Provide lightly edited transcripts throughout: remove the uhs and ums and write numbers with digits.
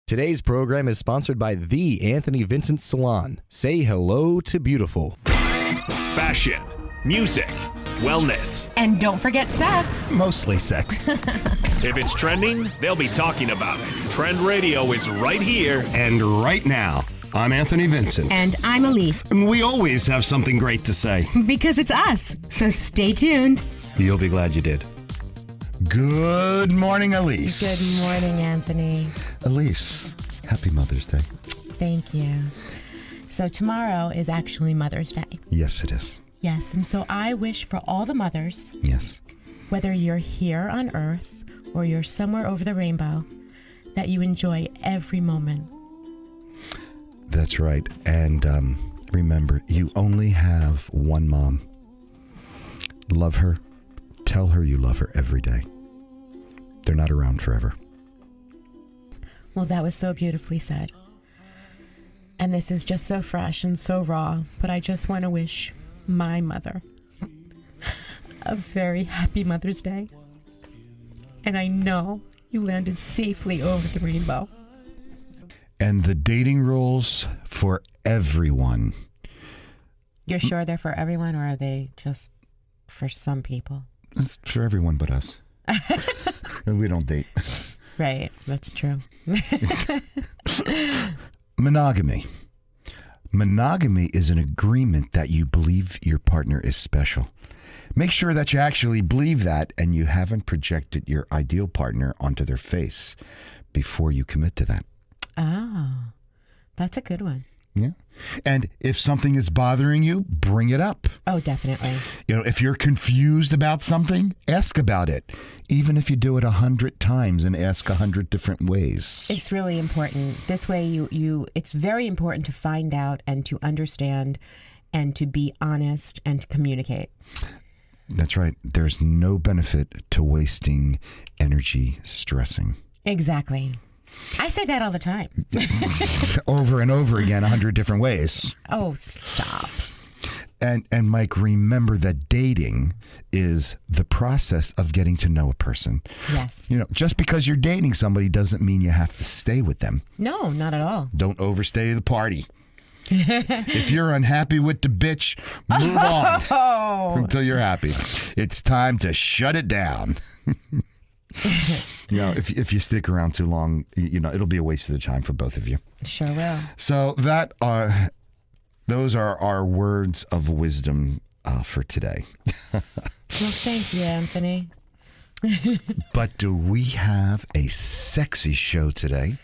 Today's program is sponsored by The Anthony Vincent Salon. Say hello to beautiful. Fashion, music, wellness. And don't forget sex. Mostly sex. If it's trending, they'll be talking about it. Trend Radio is right here. And right now, I'm Anthony Vincent. And I'm Elise. And we always have something great to say. Because it's us. So stay tuned. You'll be glad you did. Good morning, Elise. Good morning, Anthony. Elise, happy Mother's Day. Thank you. So tomorrow is actually Mother's Day. Yes, it is. Yes, and so I wish for all the mothers, Yes. whether you're here on Earth or you're somewhere over the rainbow, that you enjoy every moment. That's right. And remember, you only have one mom. Love her. Tell her you love her every day. They're not around forever. Well, that was so beautifully said. And this is just so fresh and so raw, but I just want to wish my mother a very happy Mother's Day. And I know you landed safely over the rainbow. And the dating rules for everyone. You're sure they're for everyone, or are they just for some people? It's for everyone but us. And we don't date. Right, that's true. Monogamy. Monogamy is an agreement that you believe your partner is special. Make sure that you actually believe that and you haven't projected your ideal partner onto their face before you commit to that. Oh, that's a good one. Yeah. And if something is bothering you, bring it up. Oh, definitely. You know, if you're confused about something, ask about it. Even if you do it 100 times and ask 100 different ways. It's really important. This way it's very important to find out and to understand and to be honest and to communicate. That's right. There's no benefit to wasting energy stressing. Exactly. I say that all the time. Over and over again, 100 different ways. Oh, stop. And Mike, remember that dating is the process of getting to know a person. Yes. You know, just because you're dating somebody doesn't mean you have to stay with them. No, not at all. Don't overstay the party. If you're unhappy with the bitch, move on until you're happy. It's time to shut it down. You know, if you stick around too long, you know, it'll be a waste of the time for both of you. Sure will. So those are our words of wisdom for today. Well, thank you, Anthony. But do we have a sexy show today?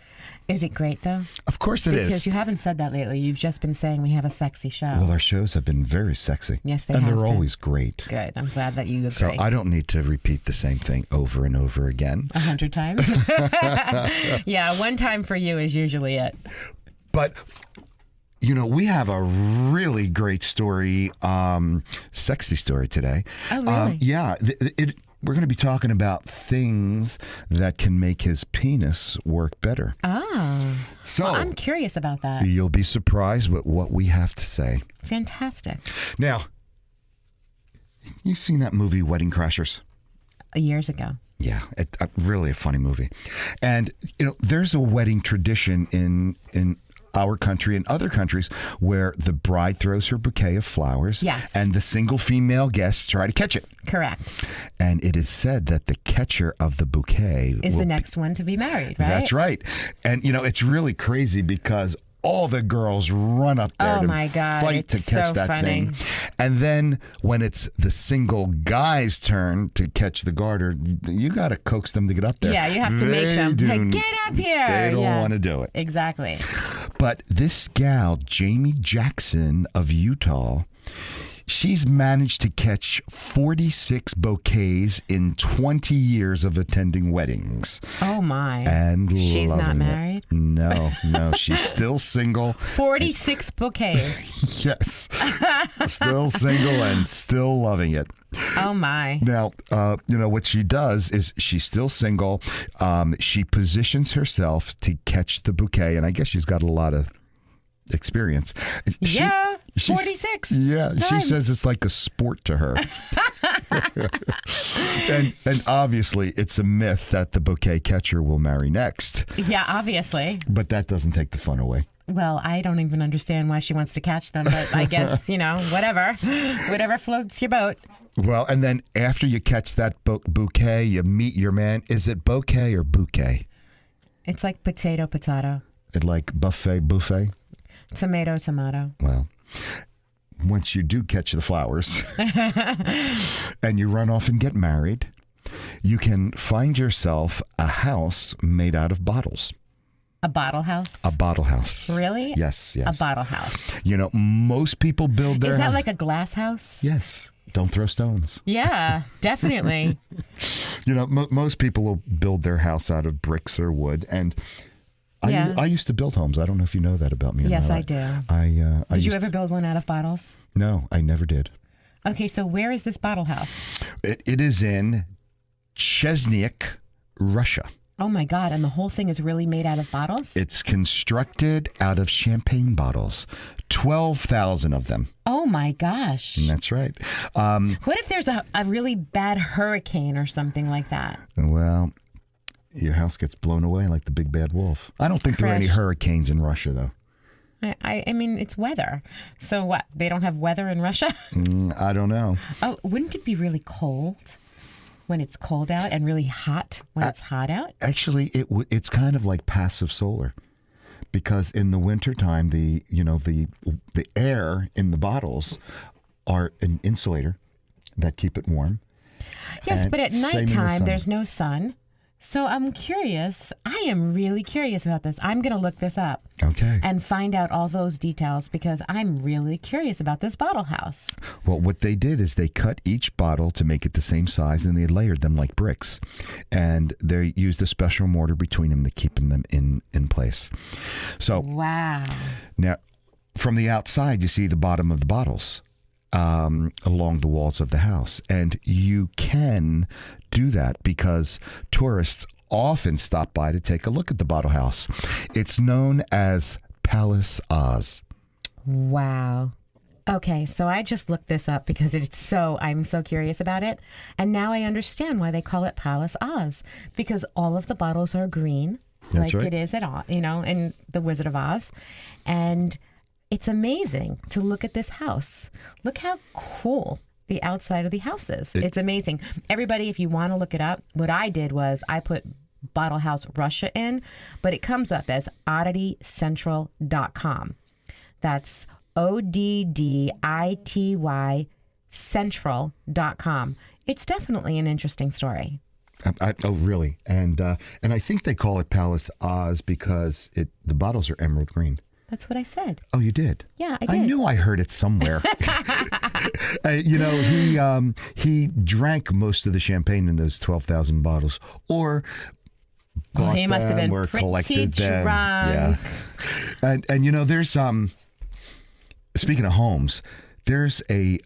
Is it great, though? Of course it is. Because you haven't said that lately. You've just been saying we have a sexy show. Well, our shows have been very sexy. Yes, they and have they're been. always great. Good. I'm glad that you agree. So I don't need to repeat the same thing over and over again. 100 times? Yeah, one time for you is usually it. But, you know, we have a really great story, sexy story today. Oh, really? Yeah. We're going to be talking about things that can make his penis work better. Oh. So Well, I'm curious about that. You'll be surprised with what we have to say. Fantastic. Now, you've seen that movie, Wedding Crashers? Years ago. Yeah, really a funny movie. And, you know, there's a wedding tradition in our country and other countries where the bride throws her bouquet of flowers. Yes. And the single female guests try to catch it. Correct. And it is said that the catcher of the bouquet Is the next one to be married, right? That's right. And, you know, it's really crazy because all the girls run up there Oh to my God, fight to it's catch so that funny. thing. And then when it's the single guy's turn to catch the garter, you got to coax them to get up there. Yeah, you have to make them. Hey, get up here. They don't Yeah. want to do it. Exactly. But this gal, Jamie Jackson of Utah, she's managed to catch 46 bouquets in 20 years of attending weddings. Oh, my. And She's not loving it. married? No, she's still single. 46 bouquets. Yes. Still single and still loving it. Oh, my. Now, you know, what she does is she's still single. She positions herself to catch the bouquet, and I guess she's got a lot of experience. Yeah, She's- 46 Yeah, she times. says it's like a sport to her. And obviously, it's a myth that the bouquet catcher will marry next. Yeah, obviously. But that doesn't take the fun away. Well, I don't even understand why she wants to catch them, but I guess, whatever. Whatever floats your boat. Well, and then after you catch that bouquet, you meet your man. Is it bouquet or bouquet? It's like potato. It like buffet? Tomato. Well, once you do catch the flowers and you run off and get married, you can find yourself a house made out of bottles. A bottle house? A bottle house. Really? Yes. A bottle house. Most people build their Is that house. like a glass house? Yes. Don't throw stones. Yeah, definitely. Most people will build their house out of bricks or wood. And Yeah. I used to build homes. I don't know if you know that about me. Yes, I do. Did you ever build one out of bottles? No, I never did. Okay, so where is this bottle house? It is in Chesniak, Russia. Oh my God, and the whole thing is really made out of bottles? It's constructed out of champagne bottles, 12,000 of them. Oh my gosh. That's right. What if there's a really bad hurricane or something like that? Well, your house gets blown away like the big bad wolf. I don't think there are any Crash. hurricanes in Russia, though. I mean, it's weather. So what, they don't have weather in Russia? I don't know. Oh, wouldn't it be really cold when it's cold out and really hot when it's hot out? Actually, it's kind of like passive solar, because in the wintertime, the air in the bottles are an insulator that keep it warm. Yes, And but at same in the nighttime, sun. there's no sun. So I'm curious. I am really curious about this. I'm going to look this up Okay. and find out all those details because I'm really curious about this bottle house. Well, what they did is they cut each bottle to make it the same size, and they layered them like bricks. And they used a special mortar between them to keep them in place. So Wow. now, from the outside, you see the bottom of the bottles along the walls of the house. And you can do that because tourists often stop by to take a look at the bottle house. It's known as Palace Oz. Wow. Okay, so I just looked this up because I'm so curious about it. And now I understand why they call it Palace Oz, because all of the bottles are green, That's like right. it is in The Wizard of Oz. And it's amazing to look at this house. Look how cool the outside of the house is. It's amazing. Everybody, if you want to look it up, what I did was I put Bottle House Russia in, but it comes up as odditycentral.com. That's ODDITY central.com. It's definitely an interesting story. Oh, really? And I think they call it Palace Oz because the bottles are emerald green. That's what I said. Oh, you did? Yeah, I did. I knew I heard it somewhere. He drank most of the champagne in those 12,000 bottles, or bought he must have them been or pretty collected them. drunk. Yeah. And there's speaking of homes, there's a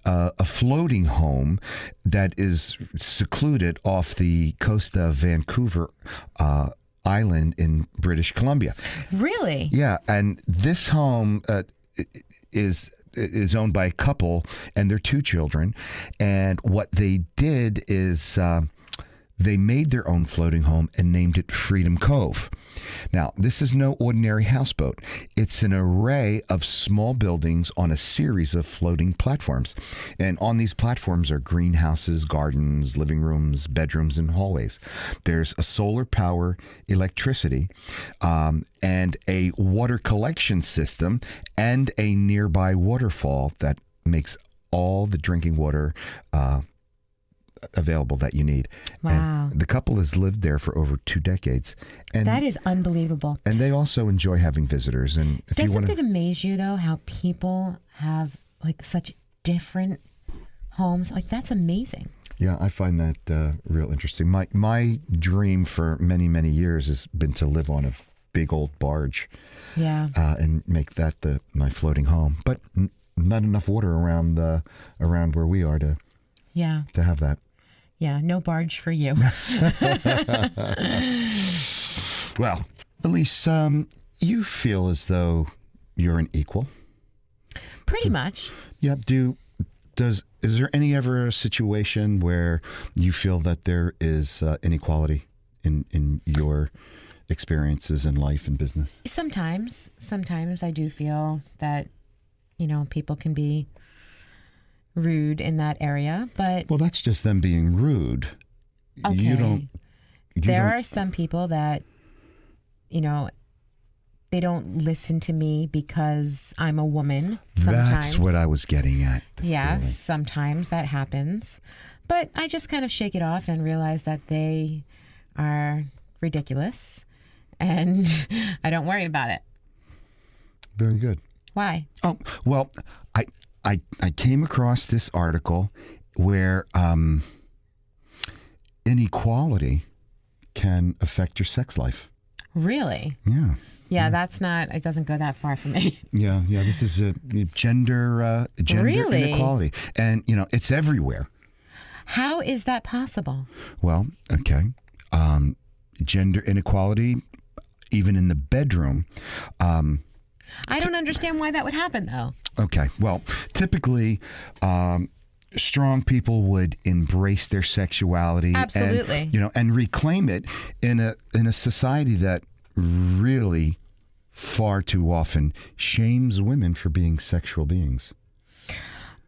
floating home that is secluded off the coast of Vancouver Island in British Columbia. Really? Yeah, and this home is owned by a couple and their two children. And what they did is they made their own floating home and named it Freedom Cove. Now, this is no ordinary houseboat. It's an array of small buildings on a series of floating platforms. And on these platforms are greenhouses, gardens, living rooms, bedrooms, and hallways. There's a solar power, electricity, and a water collection system, and a nearby waterfall that makes all the drinking water available that you need. Wow. And the couple has lived there for over 2 decades. And That is unbelievable. and they also enjoy having visitors. And if you Doesn't want it to, amaze you, though, how people have like such different homes? Like, that's amazing. yeah, I find that real interesting. My dream for many, many years has been to live on a big old barge Yeah. and make that my floating home. But not enough water around where we are to Yeah. have that. Yeah. No barge for you. Well, Elise, you feel as though you're an equal. Pretty much. Yeah. is there any ever a situation where you feel that there is inequality in your experiences in life and business? Sometimes I do feel that, people can be rude in that area, but Well, that's just them being rude. okay. There are some people that, they don't listen to me because I'm a woman. Sometimes. That's what I was getting at. Yes, really. sometimes that happens. But I just kind of shake it off and realize that they are ridiculous. And I don't worry about it. Very good. Why? Oh, well, I came across this article where inequality can affect your sex life. Really? Yeah. Yeah, that's not, it doesn't go that far for me. Yeah. This is a gender Really? inequality. And, it's everywhere. How is that possible? Well, okay. Gender inequality, even in the bedroom. I don't understand why that would happen, though. Okay. Well, typically, strong people would embrace their sexuality. Absolutely. And reclaim it in a society that really far too often shames women for being sexual beings.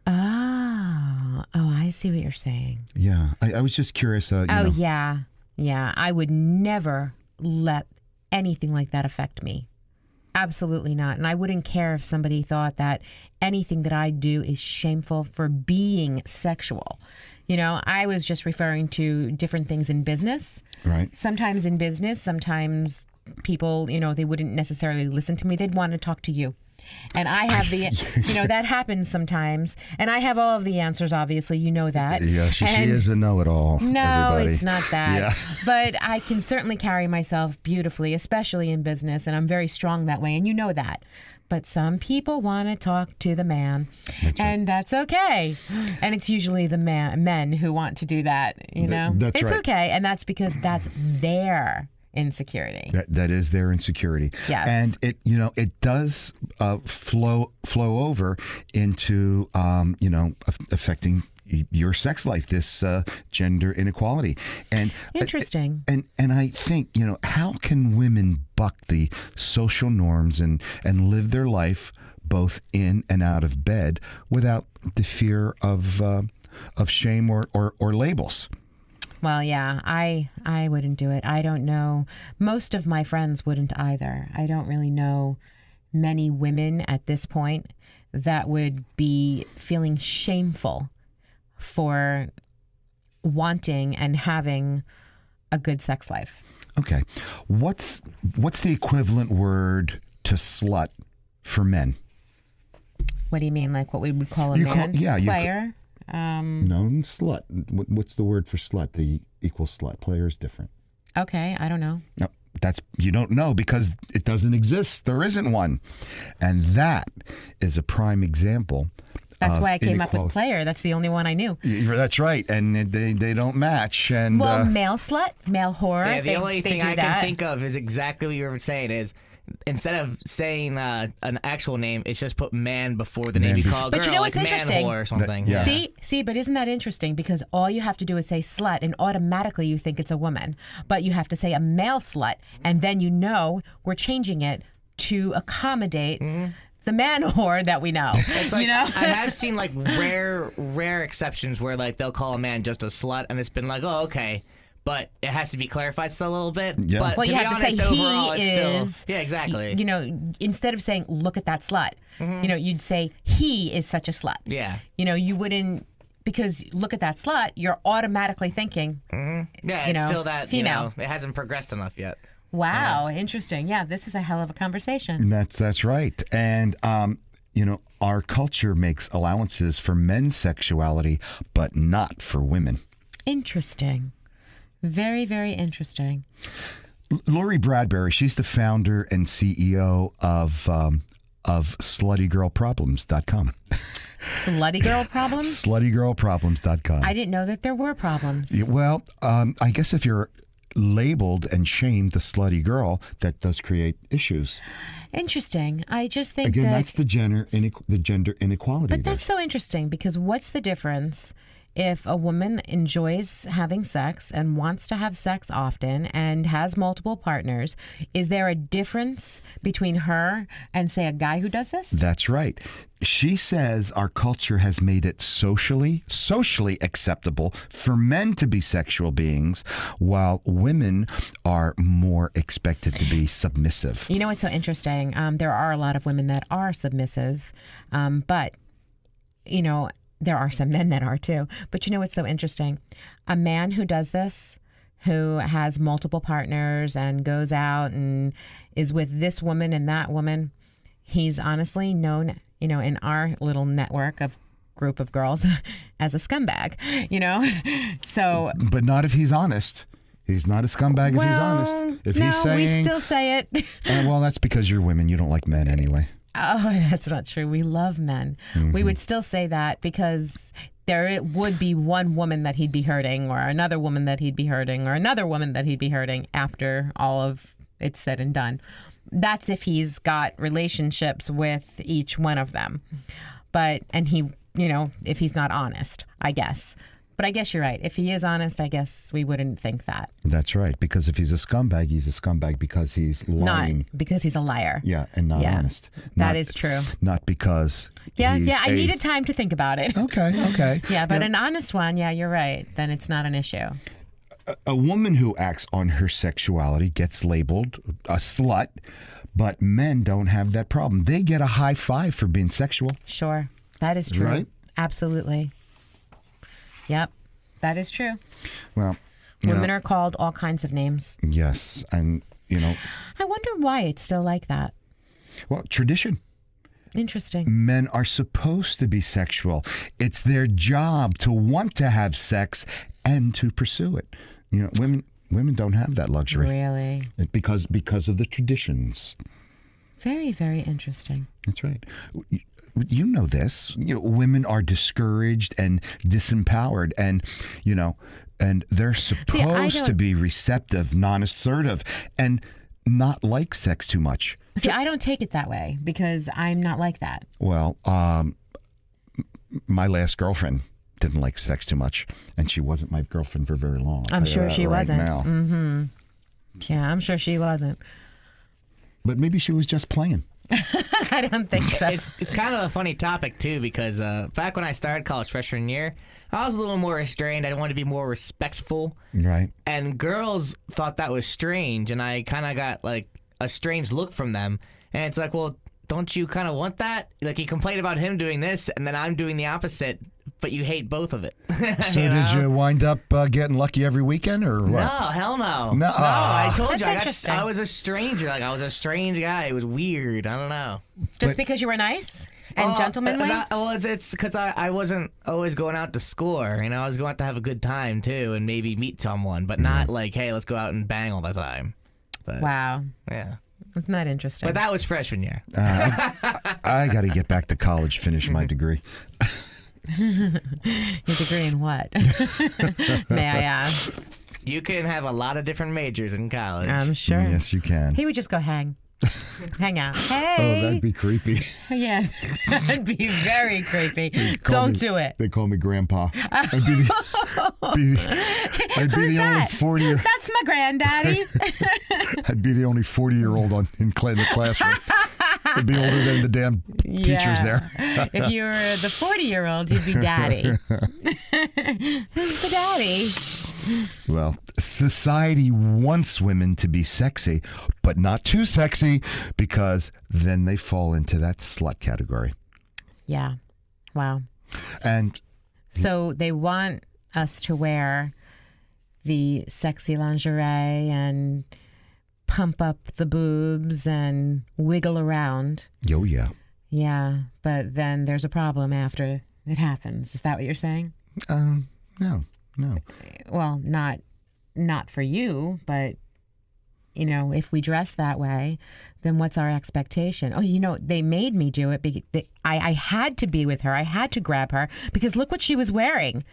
Oh, I see what you're saying. Yeah. I was just curious. Yeah. I would never let anything like that affect me. Absolutely not. And I wouldn't care if somebody thought that anything that I do is shameful for being sexual. I was just referring to different things in business. Right. Sometimes in business, sometimes people, they wouldn't necessarily listen to me. They'd want to talk to you. And I have that happens sometimes. And I have all of the answers, obviously. You know that. Yeah, she is a know-it-all. No, everybody. It's not that. Yeah. But I can certainly carry myself beautifully, especially in business. And I'm very strong that way. And you know that. But some people want to talk to the man. And that's okay. And it's usually the men who want to do that, That's it's right. okay. And that's because that's their insecurity. That is their insecurity. Yes. And it does flow over into affecting your sex life, this gender inequality. And Interesting. And I think, how can women buck the social norms and live their life both in and out of bed without the fear of shame or labels? Well, yeah, I wouldn't do it. I don't know. Most of my friends wouldn't either. I don't really know many women at this point that would be feeling shameful for wanting and having a good sex life. Okay. What's the equivalent word to slut for men? What do you mean? Like what we would call a man? Player? No, slut. What's the word for slut? The equal slut. Player is different. Okay, I don't know. No, you don't know because it doesn't exist. There isn't one. And that is a prime example. That's why I came up with player. That's the only one I knew. That's right. And they don't match. And well, male slut, male whore. Yeah, the only thing I can think of is exactly what you were saying is instead of saying an actual name, it's just put man before the name you call a girl. But you know what's like interesting? Man whore or something. Yeah. See, but isn't that interesting? Because all you have to do is say slut, and automatically you think it's a woman. But you have to say a male slut, and then we're changing it to accommodate the man whore that we know. It's like, I have seen like rare exceptions where like they'll call a man just a slut, and it's been like, oh, okay. But it has to be clarified still a little bit. Yeah. But Well, to you be have to honest, say overall, he it's is. still exactly. Instead of saying look at that slut, you'd say he is such a slut. Yeah. You wouldn't, because look at that slut. You're automatically thinking. Yeah, it's still that female. it hasn't progressed enough yet. Wow, interesting. Yeah, this is a hell of a conversation. That's right. And our culture makes allowances for men's sexuality, but not for women. Interesting. Very, very interesting. Lori Bradbury, she's the founder and CEO of SluttyGirlProblems.com. Slutty girl problems? SluttyGirlProblems.com. I didn't know that there were problems. Well, I guess if you're labeled and shamed the slutty girl, that does create issues. Interesting. I just think Again, that that's the gender inequality. But that's so interesting because what's the difference if a woman enjoys having sex and wants to have sex often and has multiple partners? Is there a difference between her and, say, a guy who does this? That's right. She says our culture has made it socially acceptable for men to be sexual beings, while women are more expected to be submissive. You know what's so interesting? There are a lot of women that are submissive, but, you know, there are some men that are too. But you know what's so interesting? A man who does this, who has multiple partners and goes out and is with this woman and that woman, he's honestly known, you know, in our little network of group of girls as a scumbag, you know? So. But not if he's honest. He's not a scumbag if he's honest. If he's saying, we still say it. Well, that's because you're women. You don't like men anyway. Oh, that's not true. We love men. Mm-hmm. We would still say that because there would be one woman that he'd be hurting, or another woman that he'd be hurting, or another woman that he'd be hurting after all of it's said and done. That's if he's got relationships with each one of them. And he, you know, if he's not honest, I guess. But I guess you're right. If he is honest, I guess we wouldn't think that. That's right. Because if he's a scumbag because he's lying. Not because he's a liar. Yeah, and not honest. That is true. Not because I needed time to think about it. Okay. Yeah, but an honest one, yeah, you're right. Then it's not an issue. A woman who acts on her sexuality gets labeled a slut, but men don't have that problem. They get a high five for being sexual. Sure. That is true. Right? Absolutely. Yep, that is true. Well, women are called all kinds of names. Yes, and, you know. I wonder why it's still like that. Well, tradition. Interesting. Men are supposed to be sexual. It's their job to want to have sex and to pursue it. You know, women don't have that luxury. Really? Because of the traditions. Very, very interesting. That's right. You know this. You know, women are discouraged and disempowered, and and they're supposed to be receptive, non-assertive, and not like sex too much. See, I don't take it that way because I'm not like that. Well, my last girlfriend didn't like sex too much, and she wasn't my girlfriend for very long. I'm sure she wasn't. Now. Mm-hmm. Yeah, I'm sure she wasn't. But maybe she was just playing. I don't think so. It's kind of a funny topic, too, because back when I started college freshman year, I was a little more restrained. I wanted to be more respectful. Right. And girls thought that was strange, and I kind of got, like, a strange look from them. And it's like, well, don't you kind of want that? Like, you complain about him doing this, and then I'm doing the opposite, but you hate both of it. So did you wind up getting lucky every weekend, or what? No, hell no. No. I told That's you, I was a stranger. Like, I was a strange guy. It was weird. I don't know. Just because you were nice and gentlemanly? Well, it's because I wasn't always going out to score. You know, I was going out to have a good time, too, and maybe meet someone, but not like, hey, let's go out and bang all the time. But, Wow. Yeah. Isn't that interesting? But that was freshman year. I got to get back to college, finish my degree. Your degree in what? May I ask? You can have a lot of different majors in college. I'm sure. Yes, you can. He would just go hang out. Oh, Hey. that'd be creepy. Yeah, that'd be very creepy. Don't do it. They call me Grandpa. I'd be the only 40 That's my granddaddy. I'd be the only 40-year-old in the classroom. I'd be older than the damn teachers there. If you were the 40-year-old, you'd be daddy. Who's the daddy? Well, society wants women to be sexy, but not too sexy, because then they fall into that slut category. Yeah. Wow. And So they want us to wear the sexy lingerie and pump up the boobs and wiggle around. oh yeah. Yeah, but then there's a problem after it happens. Is that what you're saying? No. Well, not for you, but if we dress that way, then what's our expectation? Oh, they made me do it because I had to be with her. I had to grab her because look what she was wearing.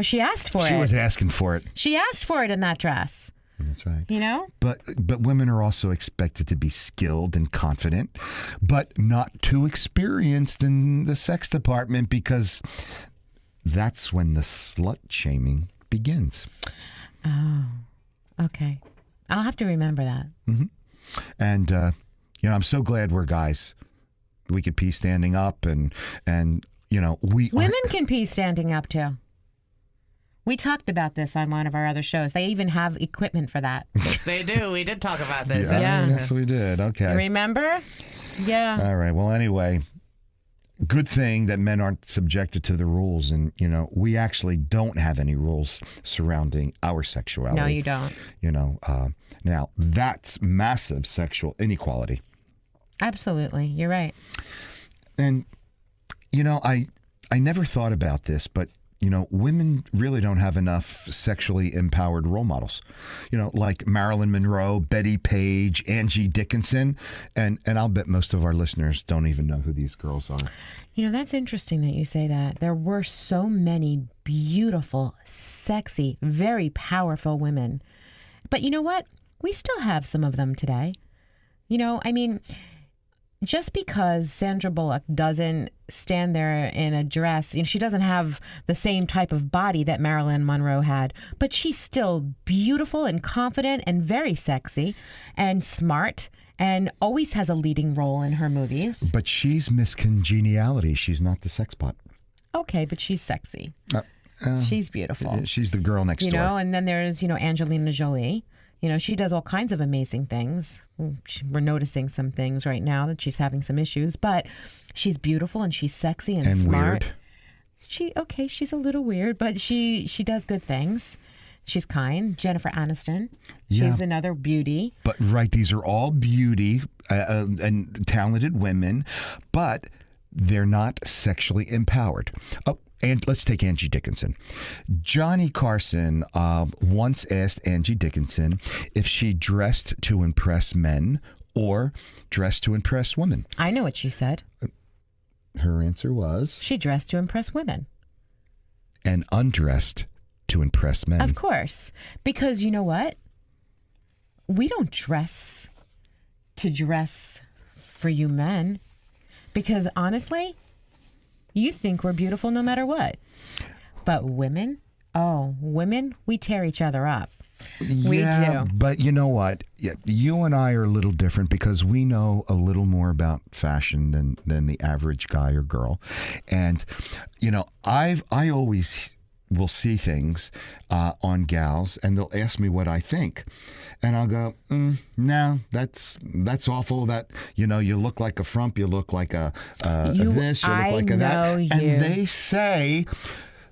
She asked for it. She was asking for it. She asked for it in that dress. That's right. You know? But women are also expected to be skilled and confident, but not too experienced in the sex department, because that's when the slut shaming begins. Oh, okay. I'll have to remember that. And I'm so glad we're guys. We could pee standing up, and Women can pee standing up too. We talked about this on one of our other shows. They even have equipment for that. Yes, they do. We did talk about this. Yes, we did. Okay. Remember? Yeah. All right. Well, anyway, good thing that men aren't subjected to the rules, and we actually don't have any rules surrounding our sexuality. No, you don't. Now that's massive sexual inequality. Absolutely. You're right. And I never thought about this, but women really don't have enough sexually empowered role models, like Marilyn Monroe, Betty Page, Angie Dickinson. And I'll bet most of our listeners don't even know who these girls are. That's interesting that you say that. There were so many beautiful, sexy, very powerful women. But you know what? We still have some of them today. Just because Sandra Bullock doesn't stand there in a dress, she doesn't have the same type of body that Marilyn Monroe had, but she's still beautiful and confident and very sexy and smart and always has a leading role in her movies. But she's Miss Congeniality. She's not the sex pot. Okay, but she's sexy. She's beautiful. She's the girl next door. And then there's, Angelina Jolie. She does all kinds of amazing things. We're noticing some things right now that she's having some issues, but she's beautiful and she's sexy and smart. Weird. She's a little weird, but she does good things. She's kind. Jennifer Aniston. Yeah. She's another beauty. But these are all beauty and talented women, but they're not sexually empowered. Oh, and let's take Angie Dickinson. Johnny Carson once asked Angie Dickinson if she dressed to impress men or dressed to impress women. I know what she said. Her answer was? She dressed to impress women. And undressed to impress men. Of course. Because you know what? We don't dress to dress for you men. Because honestly, you think we're beautiful no matter what. But women, we tear each other up. We do. But you know what? You and I are a little different because we know a little more about fashion than the average guy or girl. And, I always will see things on gals, and they'll ask me what I think. And I'll go, no, that's awful. That, you look like a frump, you look like a this, you look like a that. And they say,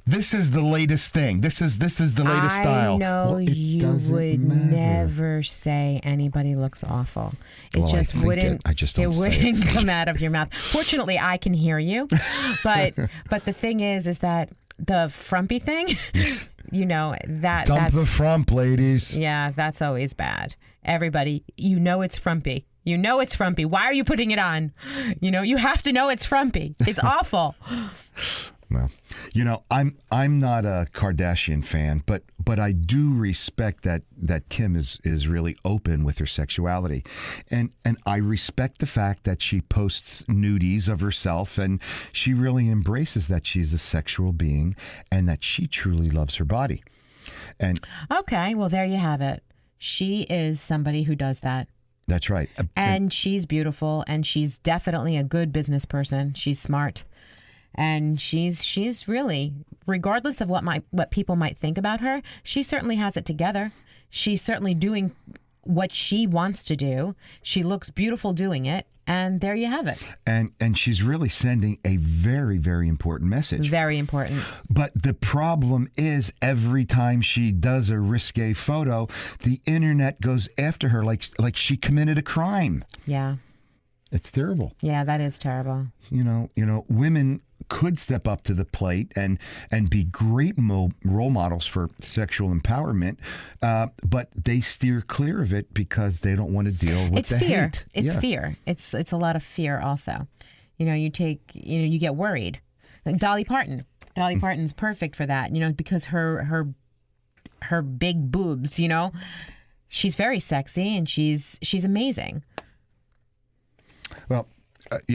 this is the latest thing. This is the latest style. I know you would never say anybody looks awful. It just wouldn't. I just don't say wouldn't come out of your mouth. Fortunately, I can hear you. But the thing is that the frumpy thing, dump the frump, ladies. Yeah, that's always bad. Everybody, it's frumpy. It's frumpy. Why are you putting it on? You have to know it's frumpy. It's awful. Well, I'm not a Kardashian fan, but I do respect that Kim is really open with her sexuality, and I respect the fact that she posts nudies of herself, and she really embraces that she's a sexual being and that she truly loves her body. And okay, well there you have it. She is somebody who does that. That's right. And she's beautiful, and she's definitely a good business person. She's smart. And she's really, regardless of what people might think about her, she certainly has it together. She's certainly doing what she wants to do. She looks beautiful doing it. And there you have it. And she's really sending a very, very important message. Very important. But the problem is every time she does a risque photo, the internet goes after her like she committed a crime. Yeah. It's terrible. Yeah, that is terrible. Women could step up to the plate and be great role models for sexual empowerment, but they steer clear of it because they don't want to deal with the hate. It's fear. It's a lot of fear also. You get worried. Like Dolly Parton. Dolly Parton's perfect for that, because her big boobs, she's very sexy and she's amazing. Well,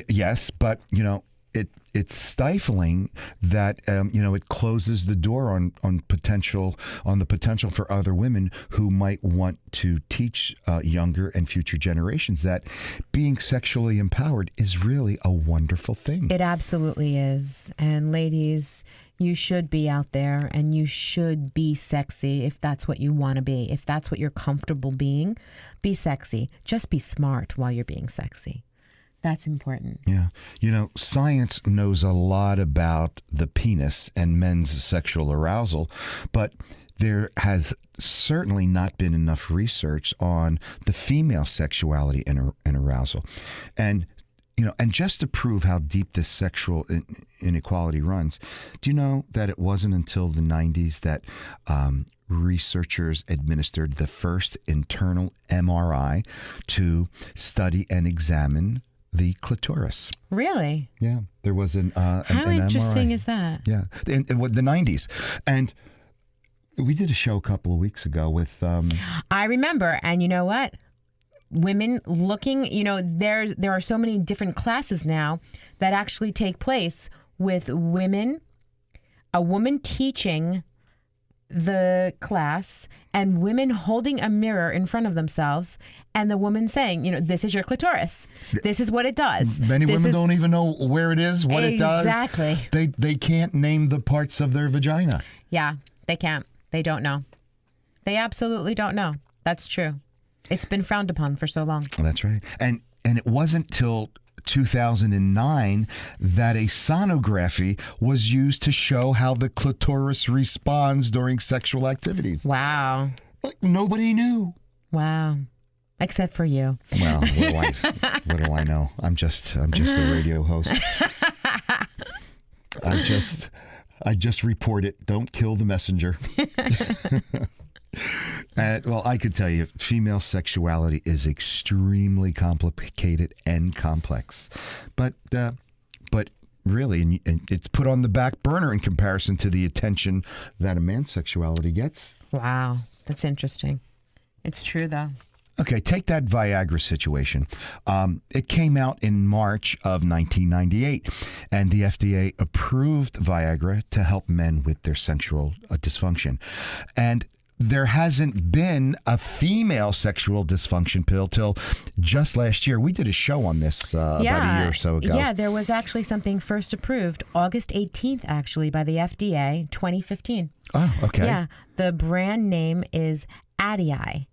yes, but it's stifling that it closes the door on the potential for other women who might want to teach younger and future generations that being sexually empowered is really a wonderful thing. It absolutely is. And ladies, you should be out there and you should be sexy if that's what you want to be. If that's what you're comfortable being, be sexy. Just be smart while you're being sexy. That's important. Yeah. Science knows a lot about the penis and men's sexual arousal, but there has certainly not been enough research on the female sexuality and arousal. And just to prove how deep this sexual inequality runs, do you know that it wasn't until the 90s that researchers administered the first internal MRI to study and examine the clitoris? Really? Yeah, there was an How interesting MRI. Is that? Yeah, in the 90s, and we did a show a couple of weeks ago with. I remember, and you know what? Women looking, there are so many different classes now that actually take place with women, a woman teaching the class and women holding a mirror in front of themselves and the woman saying, this is your clitoris. This is what it does. Many women don't even know where it is, what it does. Exactly. They can't name the parts of their vagina. Yeah, they can't. They don't know. They absolutely don't know. That's true. It's been frowned upon for so long. That's right. And it wasn't till 2009 that a sonography was used to show how the clitoris responds during sexual activities. Wow. Like nobody knew. Wow. Except for you. Well, what do I know? I'm just a radio host. I just report it. Don't kill the messenger. Well, I could tell you, female sexuality is extremely complicated and complex, but really, and it's put on the back burner in comparison to the attention that a man's sexuality gets. Wow, that's interesting. It's true, though. Okay, take that Viagra situation. It came out in March of 1998, and the FDA approved Viagra to help men with their sexual dysfunction. And there hasn't been a female sexual dysfunction pill till just last year. We did a show on this about a year or so ago. Yeah, there was actually something first approved August 18th, actually, by the FDA, 2015. Oh, okay. Yeah, the brand name is Adii,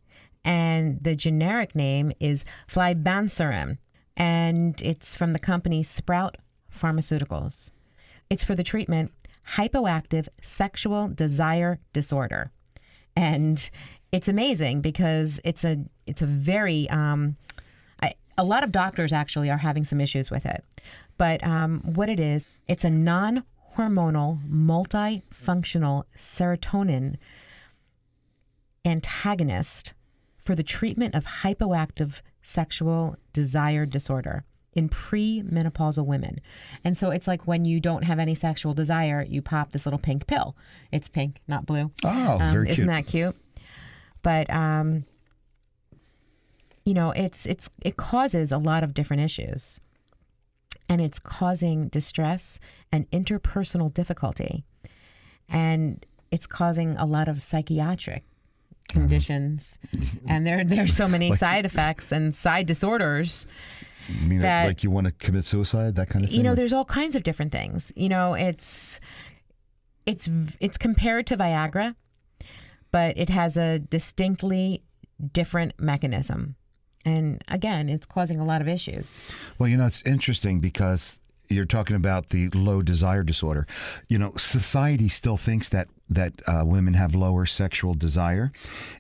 and the generic name is Flibanserin, and it's from the company Sprout Pharmaceuticals. It's for the treatment hypoactive sexual desire disorder. And it's amazing because it's a very a lot of doctors actually are having some issues with it. But what it is, it's a non-hormonal multifunctional serotonin antagonist for the treatment of hypoactive sexual desire disorder in premenopausal women. And so it's like when you don't have any sexual desire, you pop this little pink pill. It's pink, not blue. Oh, very cute. Isn't that cute? But, it causes a lot of different issues. And it's causing distress and interpersonal difficulty. And it's causing a lot of psychiatric conditions. And there's so many side effects and side disorders. You mean that, like you want to commit suicide, that kind of thing? There's all kinds of different things. It's compared to Viagra, but it has a distinctly different mechanism. And again, it's causing a lot of issues. Well, it's interesting because you're talking about the low desire disorder. Society still thinks that women have lower sexual desire.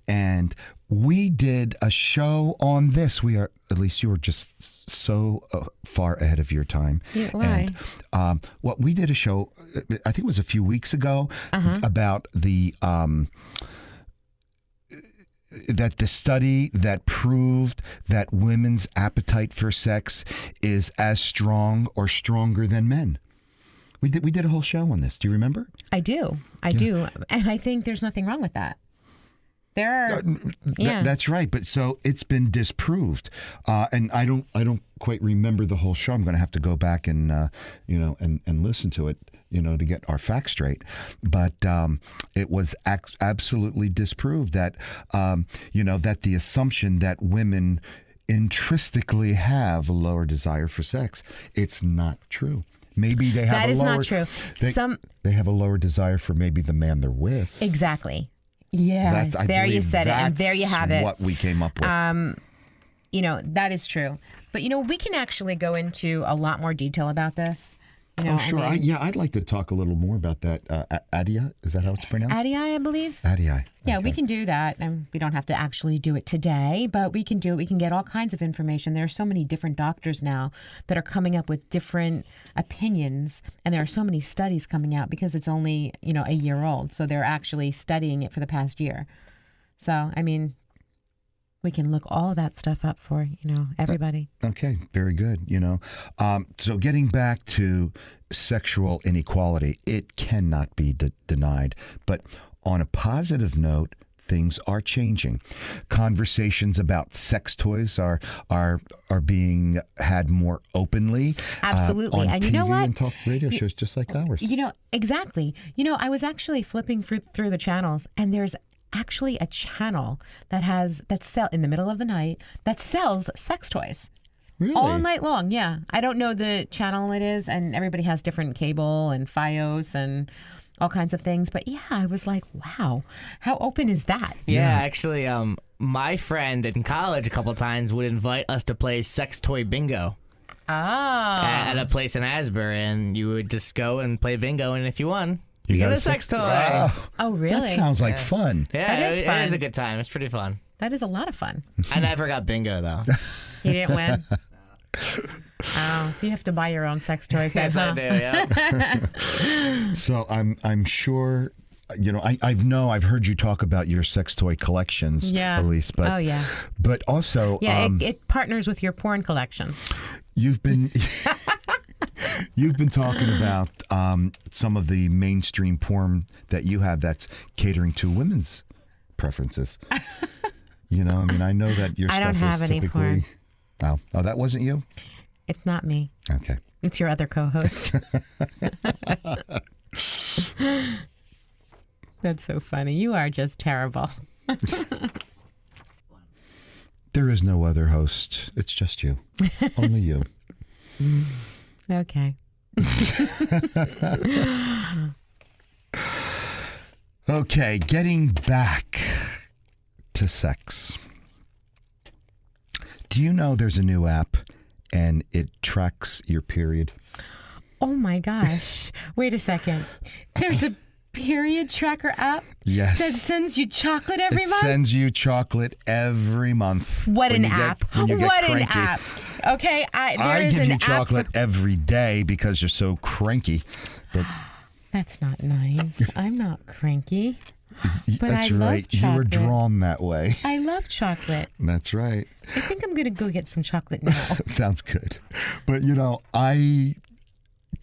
And we did a show on this. You were just so far ahead of your time. Yeah, why? And we did a show, I think it was a few weeks ago, about the that the study that proved that women's appetite for sex is as strong or stronger than men. We did a whole show on this. Do you remember? I do. I do. And I think there's nothing wrong with that. There are, yeah. That's right. But so it's been disproved, and I don't quite remember the whole show. I'm going to have to go back and and listen to it, to get our facts straight. But it was absolutely disproved that that the assumption that women intrinsically have a lower desire for sex, it's not true. Maybe they have that a is lower, not true. They have a lower desire for maybe the man they're with. Exactly. Yeah, there you said it, and there you have it. What we came up with. That is true. But we can actually go into a lot more detail about this. Sure. I'd like to talk a little more about that. Adia, is that how it's pronounced? Adia, I believe. Adia. Yeah, Okay. we can do that. And we don't have to actually do it today, but we can do it. We can get all kinds of information. There are so many different doctors now that are coming up with different opinions, and there are so many studies coming out because it's only, a year old. So they're actually studying it for the past year. So, we can look all that stuff up for, everybody. Okay, very good. So getting back to sexual inequality, it cannot be denied. But on a positive note, things are changing. Conversations about sex toys are being had more openly. Absolutely. On And TV you know what? and talk radio shows just like ours. Exactly. I was actually flipping through the channels, and there's actually a channel that sell in the middle of the night that sells sex toys. Really? All night long. Yeah. I don't know the channel it is, and everybody has different cable and Fios and all kinds of things. But yeah, I was like, wow, how open is that? Yeah, actually, my friend in college a couple times would invite us to play sex toy bingo at a place in Asbury, and you would just go and play bingo, and if you won, you get a sex toy. Oh, really? That sounds like fun. Yeah, That is fun. it is a good time. It's pretty fun. That is a lot of fun. I never got bingo though. You didn't win? Oh, so you have to buy your own sex toys. Yes, I do. Yeah. So I'm sure, I've heard you talk about your sex toy collections, Elise. But oh yeah. But also, yeah, it partners with your porn collection. You've been talking about some of the mainstream porn that you have that's catering to women's preferences. I know that your I stuff don't have is any typically. Oh, that wasn't you? It's not me. Okay. It's your other co-host. That's so funny. You are just terrible. There is no other host. It's just you. Only you. Okay. Okay, getting back to sex. Do you know there's a new app and it tracks your period? Oh my gosh. Wait a second. There's a period tracker app Yes. that sends you chocolate every month? It sends you chocolate every month. What when an you get- app. when you get What an cranky. app. Okay, I there is give an you app chocolate every day because you're so cranky. But That's not nice. I'm not cranky. But that's I love right. You were chocolate. drawn that way. I love chocolate. That's right. I think I'm going to go get some chocolate now. Sounds good. But, I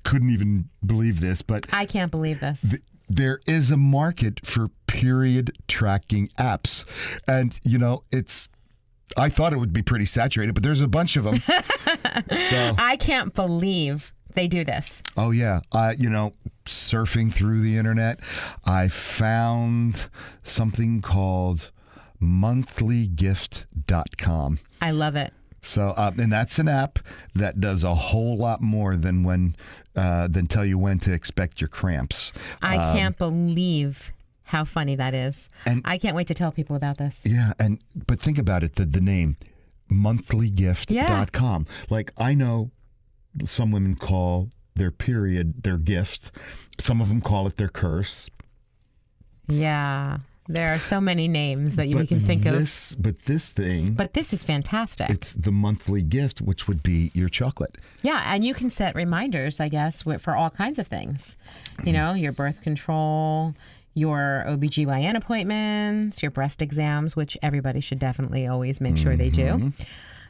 couldn't even believe this, but I can't believe this. there is a market for period tracking apps. And, I thought it would be pretty saturated, but there's a bunch of them. So, I can't believe they do this. oh, yeah. Surfing through the internet, I found something called monthlygift.com. I love it. So, and that's an app that does a whole lot more than tell you when to expect your cramps. I can't believe how funny that is. And- I can't wait to tell people about this. Yeah, but think about it, the name, monthlygift.com. Like, I know some women call their period their gift. Some of them call it their curse. Yeah. There are so many names that we can think of. But this thing, But this is fantastic. it's the monthly gift, which would be your chocolate. Yeah, and you can set reminders, I guess, for all kinds of things. Your birth control, your OBGYN appointments, your breast exams, which everybody should definitely always make sure they do.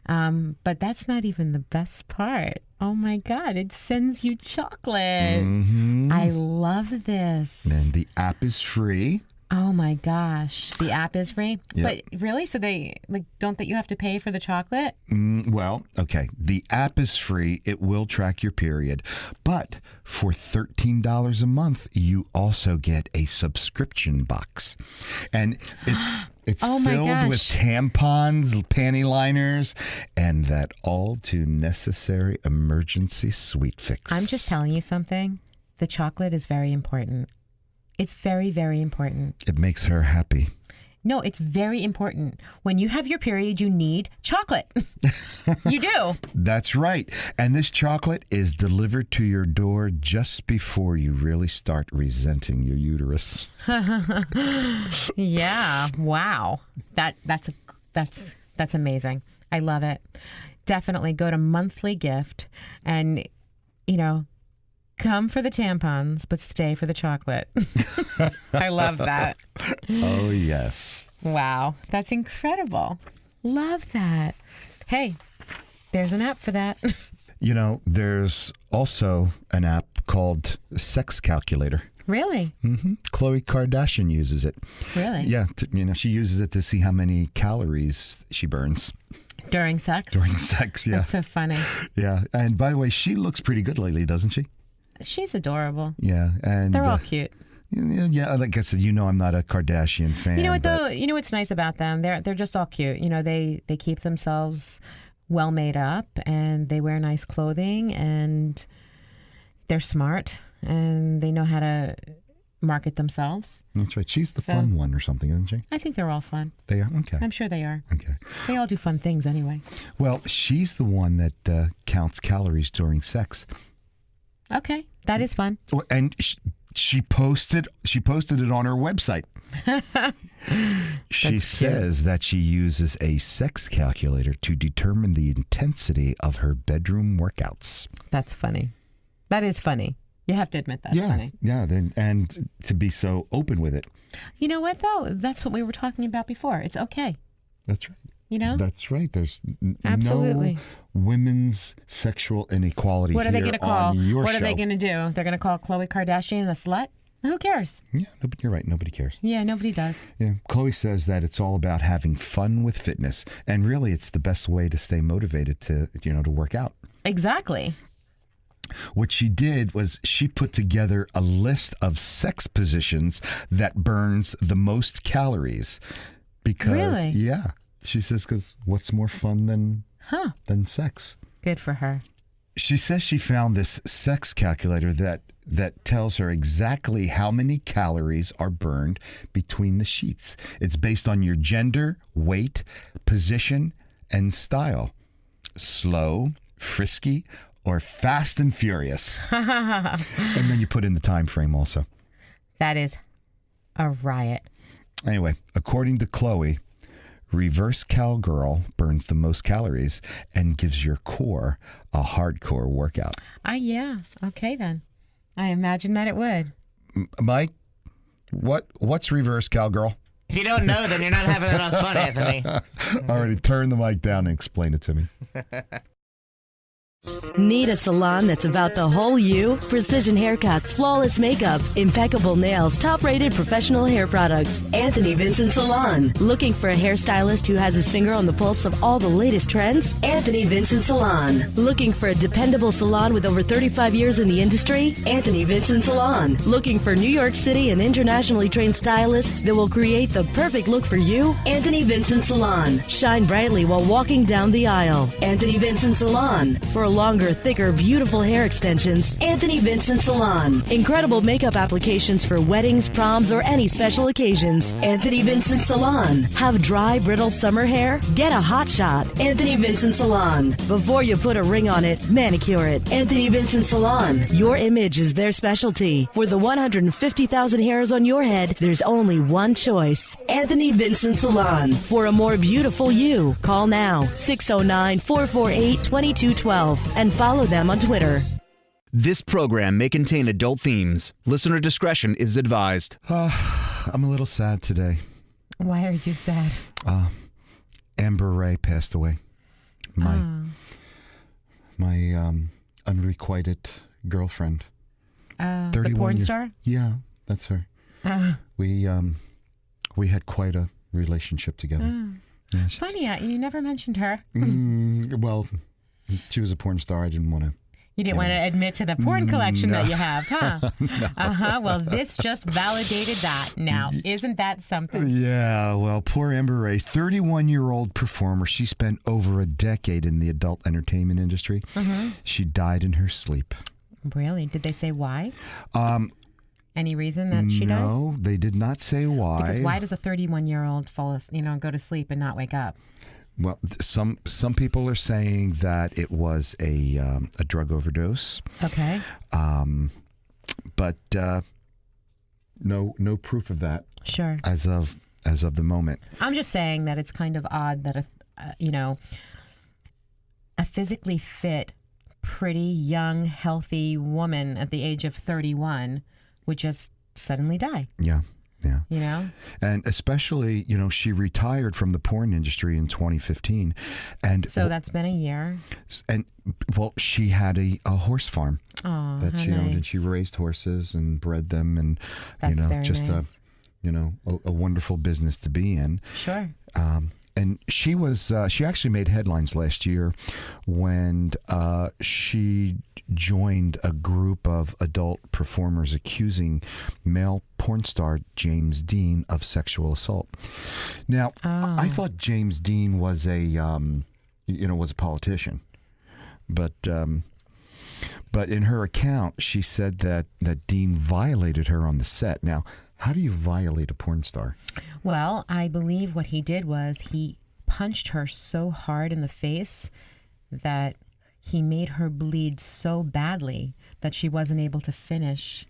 But that's not even the best part. Oh my God, it sends you chocolate. I love this. And the app is free. Oh my gosh, the app is free. Yep. But really, so they don't that you have to pay for the chocolate? Well, okay. The app is free. It will track your period. But for $13 a month, you also get a subscription box. And it's Oh my filled with gosh. tampons, panty liners, and that all too necessary emergency sweet fix. I'm just telling you something. The chocolate is very important. It's very, very important. It makes her happy. No, it's very important. When you have your period, you need chocolate. You do. That's right. And this chocolate is delivered to your door just before you really start resenting your uterus. Yeah. Wow. That's amazing. I love it. Definitely go to monthly gift and, come for the tampons, but stay for the chocolate. I love that. Oh, yes. Wow. That's incredible. Love that. Hey, there's an app for that. There's also an app called Sex Calculator. Really? Khloe Kardashian uses it. Really? Yeah, she uses it to see how many calories she burns During sex? during sex. Yeah, That's so funny. yeah. And by the way, she looks pretty good lately, doesn't she? She's adorable. Yeah, and They're all cute. yeah. Like I said, I'm not a Kardashian fan. You know what but- though? You know what's nice about them? They're just all cute. They keep themselves well made up and they wear nice clothing and they're smart and they know how to market themselves. That's right. She's the fun one or something, isn't she? I think they're all fun. They are? Okay. I'm sure they are. Okay. They all do fun things anyway. Well, she's the one that counts calories during sex. Okay, that is fun. Well, and she posted it on her website. She says that she uses a sex calculator to determine the intensity of her bedroom workouts. That's funny. That is funny. You have to admit that's funny. Yeah, and to be so open with it. You know what though? That's what we were talking about before. It's okay. That's right. That's right. There's Absolutely. no women's sexual inequality. What are they going to call? What show. are they going to do? They're going to call Khloe Kardashian a slut? Who cares? Yeah, you're right. Nobody cares. Yeah, nobody does. Yeah, Khloe says that it's all about having fun with fitness, and really, it's the best way to stay motivated to work out. Exactly. What she did was she put together a list of sex positions that burns the most calories. Because, Really? yeah, she says, because what's more fun than sex? Good for her. She says she found this sex calculator that tells her exactly how many calories are burned between the sheets. It's based on your gender, weight, position, and style. Slow, frisky, or fast and furious. And then you put in the time frame also. That is a riot. Anyway, according to Khloe, reverse cowgirl burns the most calories and gives your core a hardcore workout. Yeah. Okay then. I imagine that it would. Mike, what's reverse cowgirl? If you don't know, then you're not having enough fun, Anthony. Already turn the mic down and explain it to me. Need a salon that's about the whole you? Precision haircuts, flawless makeup, impeccable nails, top-rated professional hair products. Anthony Vincent Salon. Looking for a hairstylist who has his finger on the pulse of all the latest trends? Anthony Vincent Salon. Looking for a dependable salon with over 35 years in the industry? Anthony Vincent Salon. Looking for New York City and internationally trained stylists that will create the perfect look for you? Anthony Vincent Salon. Shine brightly while walking down the aisle. Anthony Vincent Salon. For longer, thicker, beautiful hair extensions, Anthony Vincent Salon. Incredible makeup applications for weddings, proms, or any special occasions. Anthony Vincent Salon. Have dry, brittle summer hair? Get a hot shot. Anthony Vincent Salon. Before you put a ring on it, manicure it. Anthony Vincent Salon. Your image is their specialty. For the 150,000 hairs on your head, there's only one choice. Anthony Vincent Salon. For a more beautiful you, call now 609-448-2212 and follow them on Twitter. This program may contain adult themes. Listener discretion is advised. I'm a little sad today. Why are you sad? Amber Ray passed away. My unrequited girlfriend. 31 the porn years. star? Yeah, that's her. We We had quite a relationship together. Yeah, Funny, you never mentioned her. well, she was a porn star. I didn't want to. You didn't want to admit to the porn collection that you have, huh? Well, this just validated that now. Isn't that something? Yeah, well, poor Amber Ray, 31-year-old performer. She spent over a decade in the adult entertainment industry. She died in her sleep. Really? Did they say why? Any reason that she died? No, they did not say why. Because why does a 31-year-old go to sleep and not wake up? Well, some people are saying that it was a drug overdose. Okay. But no proof of that. Sure. As of the moment. I'm just saying that it's kind of odd that a physically fit, pretty young, healthy woman at the age of 31 would just suddenly die. Yeah. Yeah. You know? And especially, she retired from the porn industry in 2015. And so that's been a year. And, well, she had a horse farm that she owned, nice. and she raised horses and bred them, and, That's very just nice. a wonderful business to be in. Sure. And she actually made headlines last year when she joined a group of adult performers accusing male porn star James Dean of sexual assault. Now, I thought James Dean was was a politician, but in her account, she said that Dean violated her on the set. Now, how do you violate a porn star? Well, I believe what he did was he punched her so hard in the face that he made her bleed so badly that she wasn't able to finish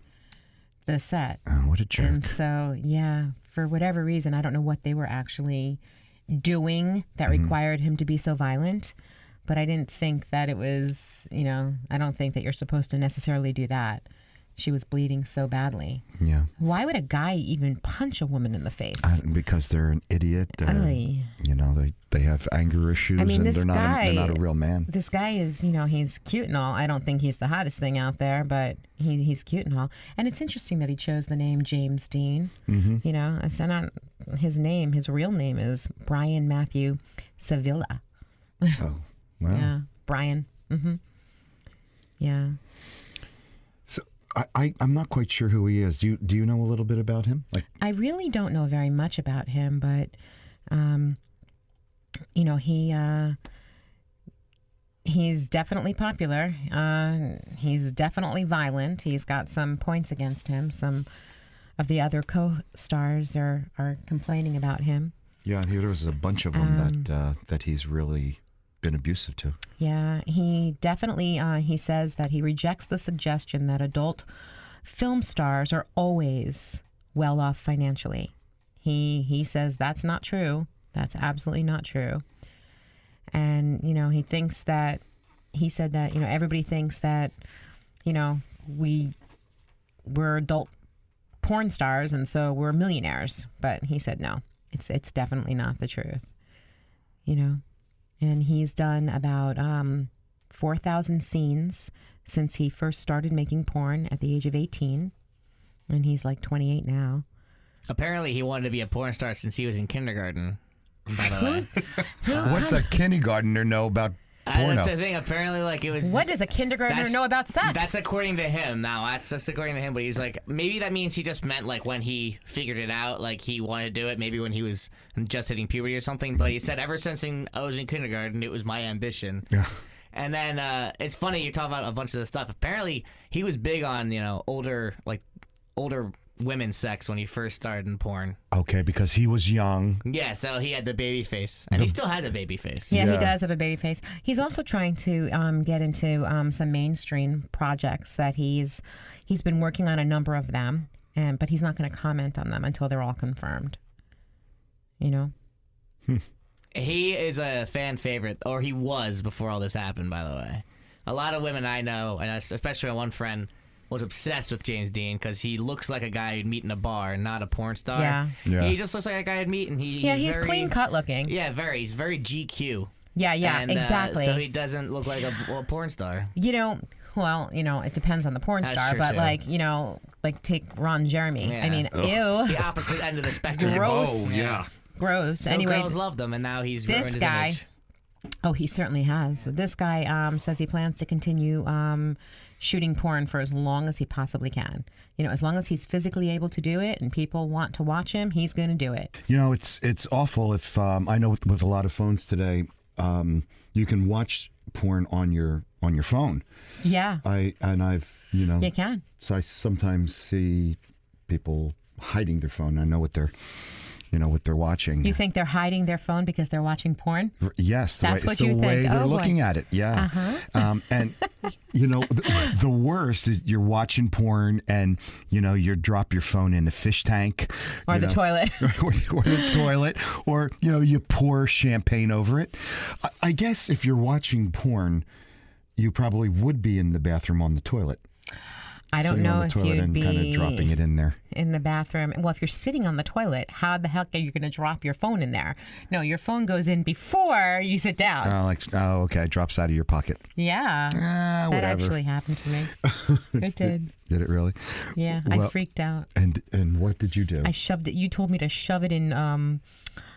the set. Oh, what a jerk. And so, yeah, for whatever reason, I don't know what they were actually doing that required him to be so violent, but I didn't think that it was, I don't think that you're supposed to necessarily do that. She was bleeding so badly. Yeah. Why would a guy even punch a woman in the face? Because they're an idiot. Aye. They have anger issues, and they're not a real man. This guy is, he's cute and all. I don't think he's the hottest thing out there, but he's cute and all. And it's interesting that he chose the name James Dean. I sent out his name. His real name is Brian Matthew Sevilla. Oh, wow. Yeah, Brian. Yeah. I'm not quite sure who he is. Do you know a little bit about him? I really don't know very much about him, but he's definitely popular. He's definitely violent. He's got some points against him. Some of the other co-stars are complaining about him. Yeah, there was a bunch of them that he's really been abusive to. Yeah, he definitely, he says that he rejects the suggestion that adult film stars are always well off financially. He says that's not true. That's absolutely not true. And, he thinks that, he said that, everybody thinks that, we're adult porn stars and so we're millionaires. But he said no, it's definitely not the truth, And he's done about 4,000 scenes since he first started making porn at the age of 18. And he's like 28 now. Apparently, he wanted to be a porn star since he was in kindergarten, by the way. What's a kindergartner know about porno? That's the thing. Apparently, it was... What does a kindergartner know about sex? That's according to him. Now, that's just according to him. But he's like, maybe that means he just meant when he figured it out, he wanted to do it. Maybe when he was just hitting puberty or something. But he said, ever since I was in kindergarten, it was my ambition. Yeah. And then it's funny you talk about a bunch of this stuff. Apparently, he was big on older women's sex when he first started in porn. Okay, because he was young. Yeah, so he had the baby face, and he still has a baby face. Yeah, he does have a baby face. He's also trying to get into some mainstream projects that he's been working on a number of them, but he's not going to comment on them until they're all confirmed. He is a fan favorite, or he was before all this happened, by the way. A lot of women I know, and especially my one friend, was obsessed with James Dean because he looks like a guy you'd meet in a bar, not a porn star. Yeah. Yeah. He just looks like a guy I'd meet, and he's he's very clean cut looking. Yeah, very. He's very GQ. Yeah, And, exactly. so he doesn't look like a porn star. Well, it depends on the porn That's star, true, but too. like take Ron Jeremy. Yeah. I mean, The ew, opposite end of the spectrum. Gross. Oh, yeah. gross. So Anyway, girls loved him, and now he's this ruined his guy- image. oh, he certainly has. So this guy says he plans to continue shooting porn for as long as he possibly can. As long as he's physically able to do it and people want to watch him, he's going to do it. It's awful if I know with a lot of phones today, you can watch porn on your phone. Yeah, I've you can. So I sometimes see people hiding their phone. I know what they're watching. You think they're hiding their phone because they're watching porn? Yes, That's what it's the you way think. they're Oh, boy. looking at it. Yeah, and the worst is you're watching porn and you drop your phone in the fish tank Or the toilet. or the toilet, or you pour champagne over it. I guess if you're watching porn, you probably would be in the bathroom on the toilet. I don't Sitting know on the if toilet you'd and be kind of dropping it in there. in the bathroom. Well, if you're sitting on the toilet, how the heck are you going to drop your phone in there? No, your phone goes in before you sit down. Okay, it drops out of your pocket. Yeah, that Whatever. actually happened to me. It did. Did it really? Yeah, I Well- freaked out. And what did you do? I shoved it. You told me to shove it in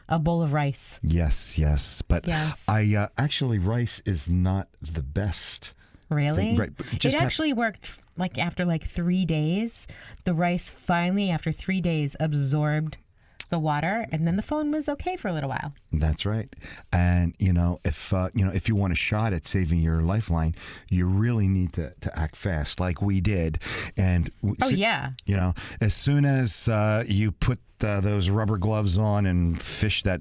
a bowl of rice. Yes, but Yes. I actually rice is not the best. Really? Right, but It just have- actually worked after 3 days. The rice finally, after 3 days, absorbed the water, and then the phone was okay for a little while. That's right. And if you want a shot at saving your lifeline, you really need to act fast, like we did. And Yeah. as soon as you put those rubber gloves on and fish that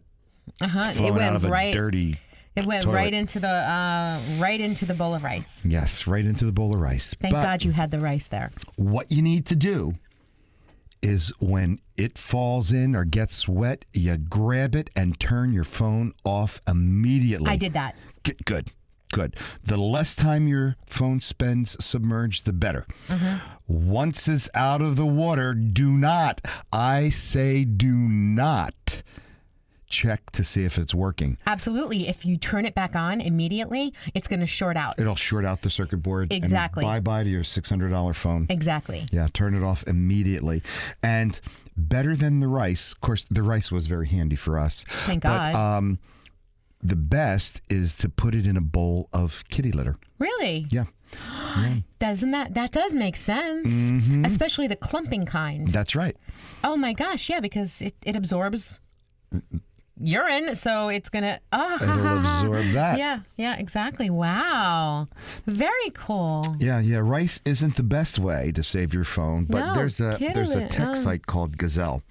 It phone went out of right. a dirty. It went toilet. right into the bowl of rice. Yes, right into the bowl of rice. Thank But God you had the rice there. what you need to do is when it falls in or gets wet, you grab it and turn your phone off immediately. I did that. Good. The less time your phone spends submerged, the better. Once it's out of the water, I say do not check to see if it's working. Absolutely. If you turn it back on immediately, it's going to short out. It'll short out the circuit board. Exactly. And bye-bye to your $600 phone. Exactly. Yeah, turn it off immediately. And better than the rice, of course, the rice was very handy for us. Thank God. But the best is to put it in a bowl of kitty litter. Really? Yeah, Doesn't that does make sense? Especially the clumping kind. that's right. Oh my gosh, yeah, because it absorbs urine, so it's gonna It'll absorb that. Yeah, exactly. Wow, very cool. Yeah. Rice isn't the best way to save your phone, but No, there's a kidding. tech site called Gazelle,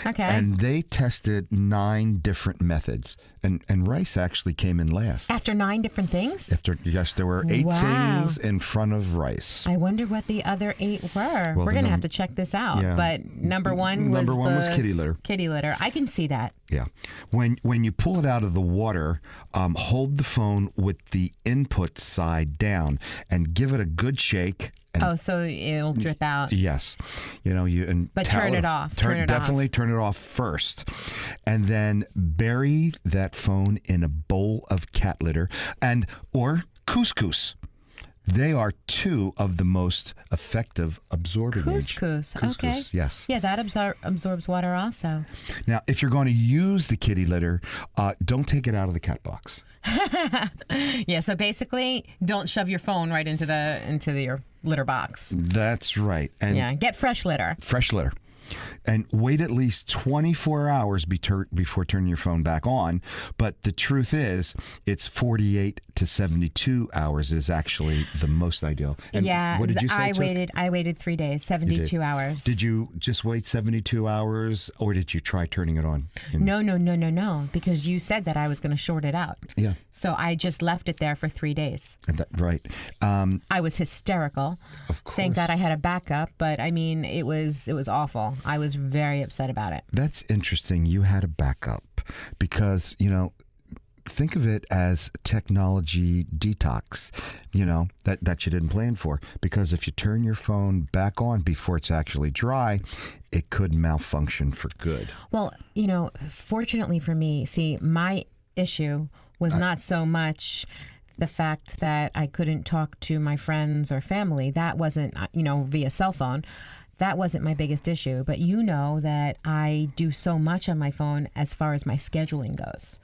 Okay. and they tested 9 different methods, and rice actually came in last. After 9 different things, Yes, there were 8 Wow. things in front of rice. I wonder what the other 8 were. Well, We're the gonna num- have to check this out. Yeah. But number one was kitty litter. Kitty litter. I can see that. Yeah. When you pull it out of the water, hold the phone with the input side down and give it a good shake. And Oh, so it'll drip out. yes, But turn it off. Turn it off. Definitely turn it off first, and then bury that phone in a bowl of cat litter or couscous. They are 2 of the most effective absorbing agents. Couscous. Okay. Yes. Yeah, that absorbs water also. Now, if you're going to use the kitty litter, don't take it out of the cat box. Yeah, so basically, don't shove your phone right into your litter box. That's right. And Yeah, get fresh litter. fresh litter. And wait at least 24 hours before turning your phone back on. But the truth is, it's 48 to 72 hours is actually the most ideal. And Yeah, what did you say? I waited 3 days, 72 hours. Did you just wait 72 hours, or did you try turning it on? No, because you said that I was going to short it out. Yeah. So I just left it there for 3 days. Right. I was hysterical. Of course. Thank God I had a backup, but I mean, it was awful. I was very upset about it. That's interesting. You had a backup because, think of it as technology detox, that you didn't plan for. Because if you turn your phone back on before it's actually dry, it could malfunction for good. Well, fortunately for me, see, my issue was not so much the fact that I couldn't talk to my friends or family. That wasn't, via cell phone. That wasn't my biggest issue. But you know that I do so much on my phone as far as my scheduling goes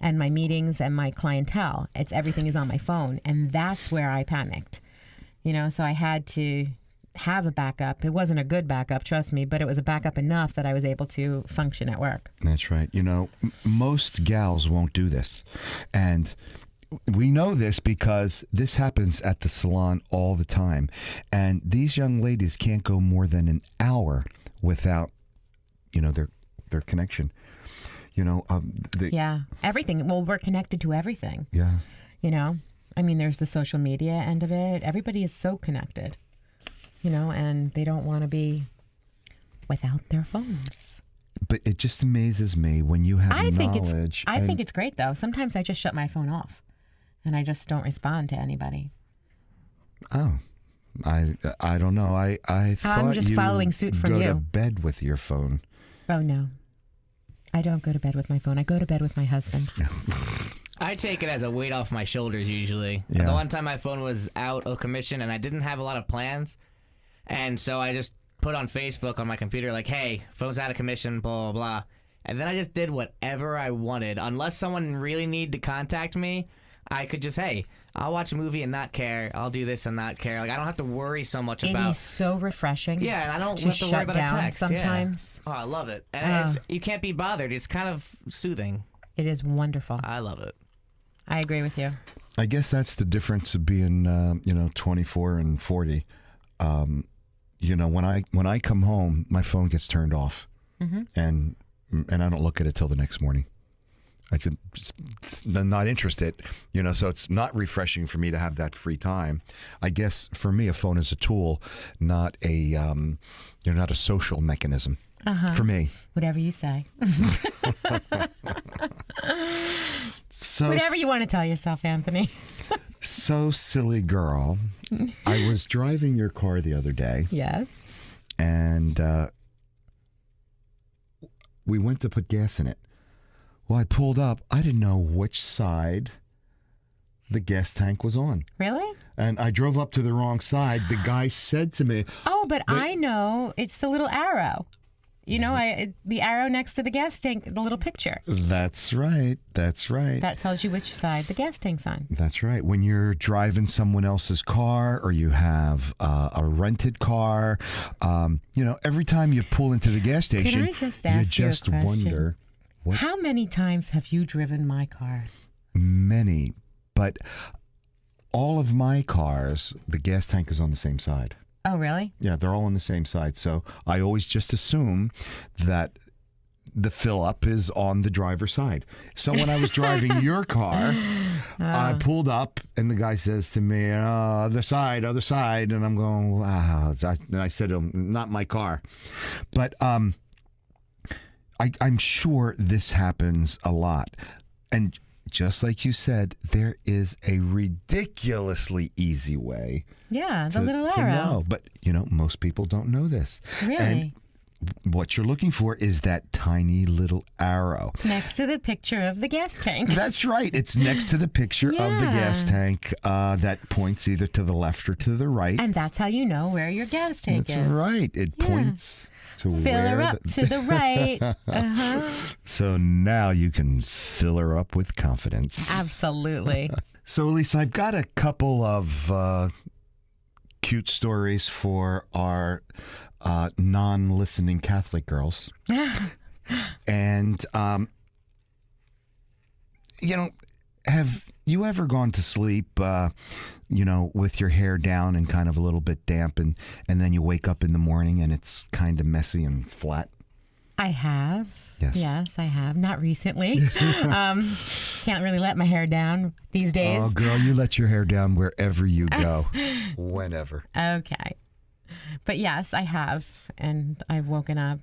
and my meetings and my clientele. Everything is on my phone. And that's where I panicked. So I had to have a backup. It wasn't a good backup, trust me, but it was a backup enough that I was able to function at work. That's right. Most gals won't do this. And we know this because this happens at the salon all the time. And these young ladies can't go more than an hour without, their connection. Yeah, everything. Well, we're connected to everything. Yeah. There's the social media end of it. Everybody is so connected, and they don't want to be without their phones. But it just amazes me when you have knowledge. I think it's great, though. Sometimes I just shut my phone off, and I just don't respond to anybody. Oh, I don't know. I thought I'm just following suit from go you. to bed with your phone. Oh, no. I don't go to bed with my phone. I go to bed with my husband. I take it as a weight off my shoulders usually. Yeah. The one time my phone was out of commission and I didn't have a lot of plans, and so I just put on Facebook on my computer like, hey, phone's out of commission, blah, blah, blah. And then I just did whatever I wanted. Unless someone really needed to contact me, I could just, hey, I'll watch a movie and not care. I'll do this and not care. Like, I don't have to worry so much about... It is so refreshing. Yeah, and I don't to have to worry shut about a down text. sometimes. Yeah. Oh, I love it. And you can't be bothered. It's kind of soothing. It is wonderful. I love it. I agree with you. I guess that's the difference of being, 24 and 40. When I come home, my phone gets turned off, and I don't look at it till the next morning. I just not interested, so it's not refreshing for me to have that free time. I guess for me, a phone is a tool, not a not a social mechanism. For me. Whatever you say. So whatever you want to tell yourself, Anthony. So silly girl. I was driving your car the other day. Yes. And we went to put gas in it. Well, I pulled up. I didn't know which side the gas tank was on. Really? And I drove up to the wrong side. The guy said to me... Oh, but I know. It's the little arrow. The arrow next to the gas tank, the little picture. That's right. That's right. That tells you which side the gas tank's on. That's right. When you're driving someone else's car or you have a rented car, every time you pull into the gas station, Can I just ask you a question? Wonder... What? How many times have you driven my car? Many, but all of my cars, the gas tank is on the same side. Oh, really? Yeah, they're all on the same side. So I always just assume that the fill up is on the driver's side. So when I was driving your car, I pulled up and the guy says to me, other side. And I'm going, wow. And I said, not my car. But I'm sure this happens a lot. And just like you said, there is a ridiculously easy way. Yeah, the little to arrow. know. But, most people don't know this. Really? And what you're looking for is that tiny little arrow. Next to the picture of the gas tank. That's right. It's next to the picture of the gas tank that points either to the left or to the right. And that's how you know where your gas tank is. That's right. It points to Fill where her up to the right. So now you can fill her up with confidence. Absolutely. So, Elise, I've got a couple of cute stories for our non-listening Catholic girls. And, have you ever gone to sleep, with your hair down and kind of a little bit damp, and then you wake up in the morning and it's kind of messy and flat? I have. Yes. Yes, I have. Not recently. Can't really let my hair down these days. Oh, girl, you let your hair down wherever you go. Whenever. Okay. But yes, I have. And I've woken up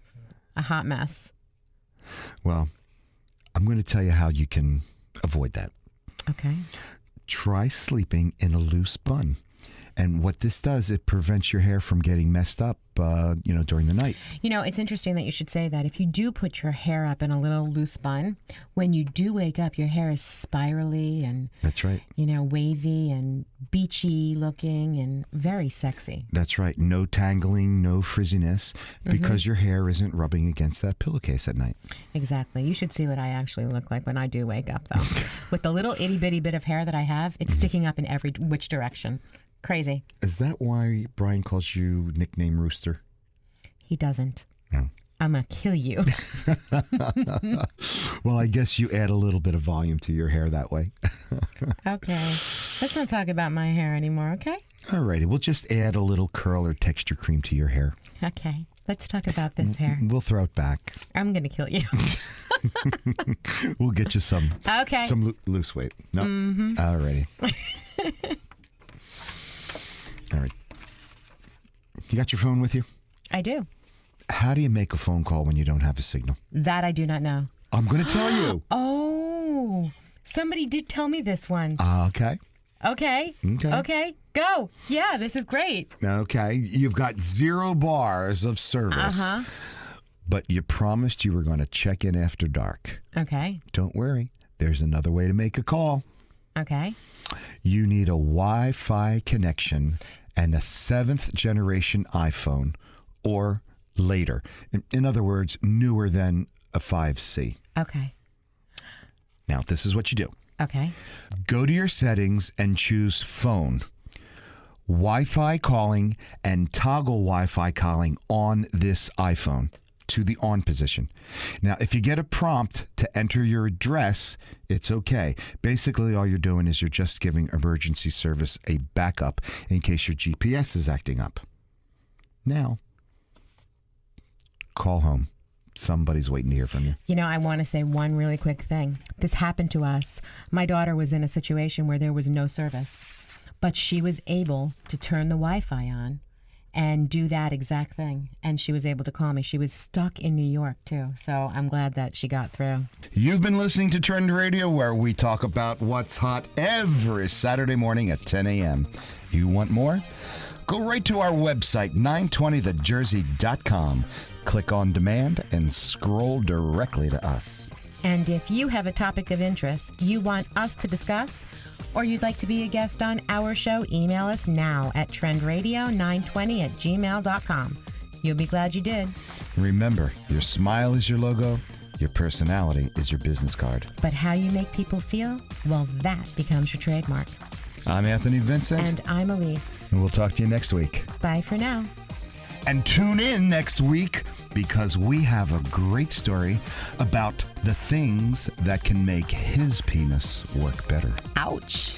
a hot mess. Well, I'm going to tell you how you can avoid that. Okay. Try sleeping in a loose bun. And what this does, it prevents your hair from getting messed up, during the night. It's interesting that you should say that. If you do put your hair up in a little loose bun, when you do wake up, your hair is spirally and That's right. Wavy and beachy looking and very sexy. That's right. No tangling, no frizziness, because your hair isn't rubbing against that pillowcase at night. Exactly. You should see what I actually look like when I do wake up, though. With the little itty bitty bit of hair that I have, it's sticking up in every which direction. Crazy. Is that why Brian calls you nickname Rooster? He doesn't. No. I'm going to kill you. Well, I guess you add a little bit of volume to your hair that way. Okay. Let's not talk about my hair anymore, okay? All righty. We'll just add a little curl or texture cream to your hair. Okay. Let's talk about this hair. We'll throw it back. I'm going to kill you. We'll get you some Okay. some loose weight. No? All righty. All right. You got your phone with you? I do. How do you make a phone call when you don't have a signal? That I do not know. I'm going to tell you. Oh, somebody did tell me this once. Okay. Okay. Okay. Go. Yeah, this is great. Okay. You've got 0 bars of service. But you promised you were going to check in after dark. Okay. Don't worry. There's another way to make a call. Okay. You need a Wi-Fi connection and a 7th generation iPhone or later. In other words, newer than a 5C. Okay. Now, this is what you do. Okay. Go to your settings and choose phone, Wi-Fi calling, and toggle Wi-Fi calling on this iPhone to the on position. Now, if you get a prompt to enter your address, it's okay. Basically, all you're doing is you're just giving emergency service a backup in case your GPS is acting up. Now, call home. Somebody's waiting to hear from you. I want to say one really quick thing. This happened to us. My daughter was in a situation where there was no service, but she was able to turn the Wi-Fi on and do that exact thing. And she was able to call me. She was stuck in New York, too. So I'm glad that she got through. You've been listening to Trend Radio, where we talk about what's hot every Saturday morning at 10 a.m. You want more? Go right to our website, 920thejersey.com. Click on demand and scroll directly to us. And if you have a topic of interest you want us to discuss, or you'd like to be a guest on our show, email us now at trendradio920@gmail.com. You'll be glad you did. Remember, your smile is your logo, your personality is your business card. But how you make people feel, well, that becomes your trademark. I'm Anthony Vincent. And I'm Elise. And we'll talk to you next week. Bye for now. And tune in next week, because we have a great story about the things that can make his penis work better. Ouch.